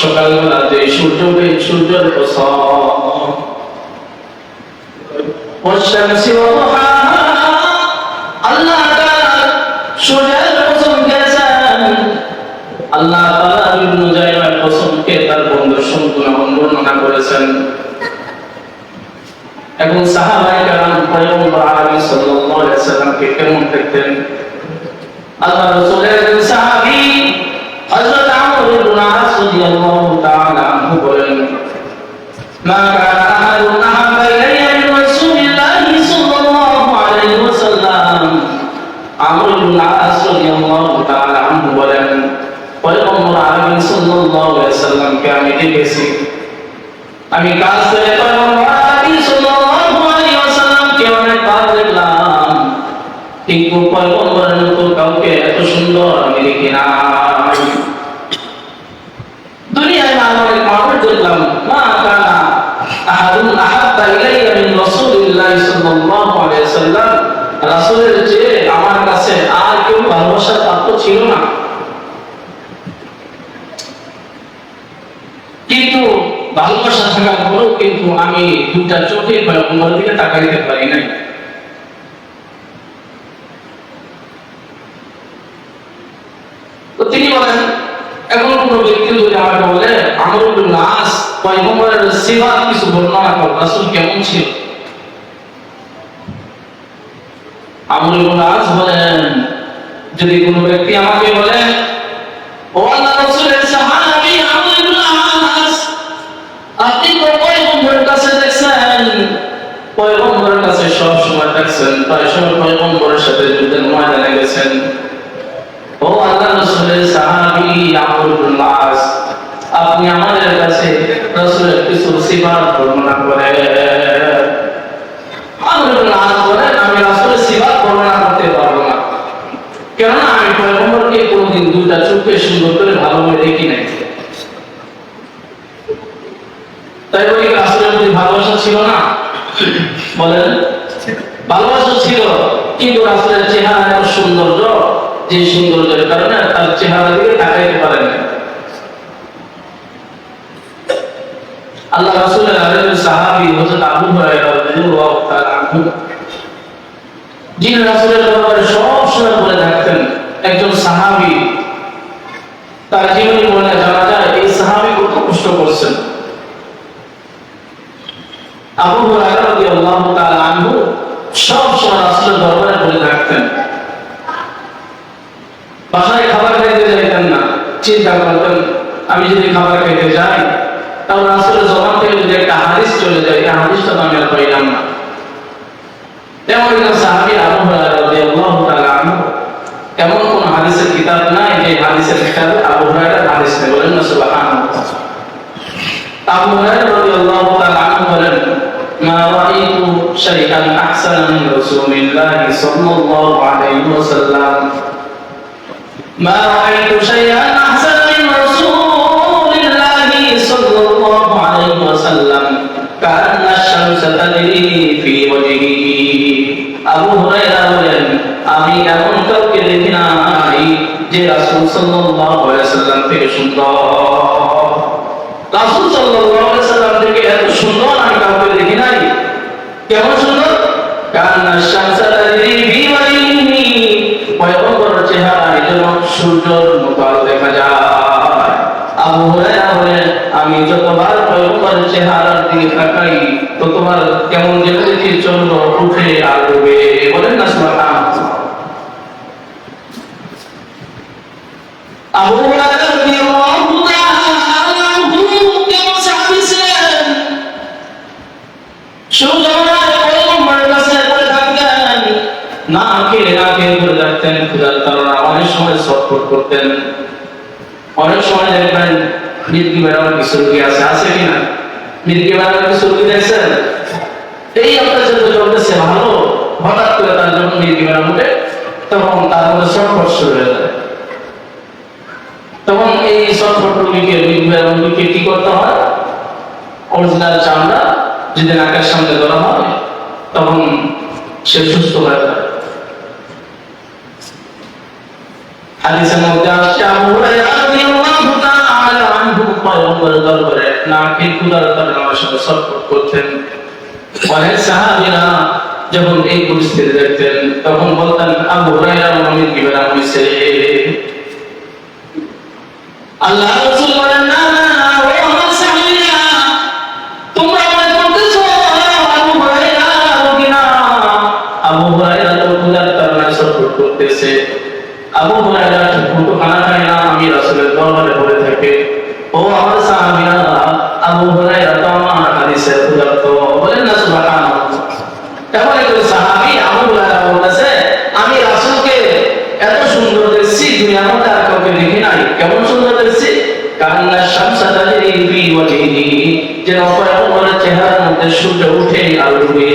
সকালবেলা যে সূর্য ওঠে, সূর্যের কসম, والشمس وضحاها, আল্লাহ তাআলা সূর্যের কসম খেয়েছেন। আল্লাহ তাআলা বিভিন্ন জায়গায় কসমকে তার বন্ধুর সম্পূর্ণ বর্ণনা করেছেন। এবং সাহাবায়ে কেরাম পয়গম্বর আলাইহিস সাল্লাল্লাহু আলাইহি ওয়াসাল্লামকে কেমন দেখতেন? আল্লাহ রাসূলের সাহাবী হযরত আমর ইবনে আস রাদিয়াল্লাহু তাআলা আনহু বলেন, মা কানা আহাদুন আহাব্বা ইলাইয়া মিন রাসূলিল্লাহি সাল্লাল্লাহু আলাইহি ওয়াসাল্লাম। আমর ইবনে আস রাদিয়াল্লাহু তাআলা আনহু বলেন, পয়গম্বর আলাইহিস সাল্লাল্লাহু আলাইহি ওয়াসাল্লামকে আমি দেখেছি, আমি কাজ করে পয়গম্বর আলাইহিস সাল্লাল্লাহু আলাইহি ওয়াসাল্লামকে অনেকবার দেখলাম, কিন্তু পয়গম্বরের মতো কাউকে এত সুন্দর আমি দেখি না। দুনিয়ায় অনেক মানুষ দেখলাম, মা কানা আহাদুন আহাব্বা ইলাইয়া মিন রাসূলিল্লাহি সাল্লাল্লাহু আলাইহি ওয়াসাল্লাম, রাসূলের চেয়ে আমার কাছে আর কেউ ভালোবাসার পাত্র ছিল না। কিন্তু ভালোবাসা থাকার পরেও কিন্তু আমি দুটা চোখে পয়গম্বরের দিকে তাকাইতে পারি নাই। তো তিনি বলেন, এখন কোন ব্যক্তি যদি আমাকে বলে আমর ইবনে আস পয়গম্বরের সিফাত কিছু বর্ণনা কর, রাসূল কেমন ছিল? আমর ইবনে আস বলেন, যদি কোন ব্যক্তি আমাকে বলে, ও আল্লাহর রাসূলের সাহাবী আমর ইবনে আস, আপনি তো পয়গম্বরের কাছে দেখছেন, পয়গম্বরের কাছে সব সময় থাকছেন, প্রায় সময় পয়গম্বরের সাথে যুদ্ধের ময়দানে গেছেন, ও আল্লাহর রাসূলের সাহাবী আমর ইবনে আস, আপনি আমাদের কাছে রাসূলের কিছু সিফাত বর্ণনা করেন। আমর ইবনে আস বলেন, আমি রাসূলের সিফাত বর্ণনা করতে পারবো না, কেননা আমি পয়গম্বরকে কোনোদিন দুইটা চোখে সুন্দর করে ভালোভাবে দেখি নাই। তাই বলি রাসূলের প্রতি ভালোবাসা ছিল না? বলেন, ভালোবাসা ছিল, কিন্তু রাসূলের চেহারা এত সৌন্দর্য, যে সৌন্দর্যের কারণে তার চেহারা দিকে তাকাইতে পারেন না। আল্লাহ রাসূলের আরেকজন সাহাবী হযরত আবু হুরায়রা রাদিয়াল্লাহু তাআলা আনহু, যিনি রাসূলের দরবারে সব সময় বলে থাকতেন, একজন সাহাবী, তার জীবনী বলে জানা যায় এই সাহাবী কত কষ্ট করছেন। আবু হুরায়রা রাদিয়াল্লাহু তাআলা আনহু সব সময় রাসূলের দরবারে বলে থাকতেন, বাসায় খাবার খাইতে যাইতেন না, চিন্তা করতেন আমি যদি খাবার খাইতে যাই তাহলে রাসূলের জবান থেকে যদি একটা হাদিস চলে যায়, এই হাদিসটা আমি আর পাইলাম না। তেমন একজন সাহাবী আবু হুরায়রা রাদিয়াল্লাহু তাআলা আনহু, এমন কোন হাদিসের কিতাব নাই যে হাদিসের কিতাবে আবু হুরায়রার হাদিস নেই, বলেন না সুবহানাল্লাহ। আবু হুরায়রা রাদিয়াল্লাহু তাআলা আনহু বলেন, মা রাআইতু শাইআন আহসানা মিন রাসূলিল্লাহি সাল্লাল্লাহু আলাইহি ওয়াসাল্লাম, মা রাআইতু শাইআন আহসানা মিন রাসূলিল্লাহি সাল্লাল্লাহু আলাইহি ওয়াসাল্লাম কান্না আশ-শামসু তাজরি ফি ওয়াজহিহি। আবু হুরায়রা বলেন, আমি এমন কাউকে দেখি নাই যে রাসূল সাল্লাল্লাহু আলাইহি ওয়াসাল্লাম থেকে সুন্দর। রাসূল সাল্লাল্লাহু আলাইহি ওয়াসাল্লাম থেকে এত সুন্দর আমি কাউকে দেখি নাই। কেমন সুন্দর? কান্না আশ-শামসু তাজরি ফি ওয়াজহিহি, পয়গম্বরের চেহারা যেন সূর্যের মতো দেখা যায়। আবু হুরায়রা বলেন, আমি যতবার পয়গম্বরের চেহারার দিকে তাকাই ততবার কেমন যেন দেখি চন্দ্র উঠে আর ডুবে, বলেন না সুবহানাল্লাহ। আবু হুরায়রা রাদিয়াল্লাহু তাআলা আনহু কেমন সাহাবী ছিলেন? সূর্যের পয়গম্বরের কাছে বলে থাকতেন, না খেয়ে বলে থাকতেন, ক্ষুধার কারণে অনেক সময় ছটফট করতেন। অনেক সময় দেখবেন মৃত্যু বেড়ানোর কিছু রোগী আছে কিনা? মৃত্যু বেড়ানোর কিছু রোগী দেখছেন? এই আপনার যেতে চলতেছে ভালো, হঠাৎ করে তার যখন মৃত্যু বেড়া উঠে তখন তার মধ্যে ছটফট শুরু হয়ে যায়। তখন এই ছটফট রোগীকে, মৃত্যু বেড়া রোগীকে কি করতে হয়? অরিজিনাল চামড়া যদি নাকের সামনে ধরা হয় তখন সে সুস্থ হয়ে যায়। হাদিসের মধ্যে আসছে আবু হুরায়রা রাদিয়াল্লাহু তাআলা আনহু পয়গম্বরের দরবারে না খেয়ে ক্ষুধার কারণে আমার সাথে সাপোর্ট করতেন। অনেক সাহাবীরা যখন এই পরিস্থিতি দেখতেন তখন বলতেন আবু হুরায়রা নবীর কি বেরাম হইছে। আল্লাহ রাসূল বলেন না না না, ও আমার সাহাবীরা, তোমরা মনে করতেছো আবু হুরায়রা রোগী না। আবু হুরায়রা তো ক্ষুধার কারণে সাপোর্ট করতেছে। আবু হুরায়রা ঠিকমতো খানা খায় না, আমি রাসূলের দরবারে পড়ে থাকে। ও আমার সাহাবীরা, আবু হুরায়রা তো আমার হাদিসের ক্ষুধার্ত। বলেন না সুবহানাল্লাহ। এমন একজন সাহাবী আবু হুরায়রা বলতেছে, আমি রাসূলকে এত সুন্দর দেখছি, দুনিয়ার মধ্যে আর কাউকে দেখি নাই। কেমন সুন্দর দেখছি? কান্না শামসা তাজরি ফি ওয়াজহিহি, যেন পয়গম্বরের চেহারার মধ্যে সূর্য উঠে আর ডুবে।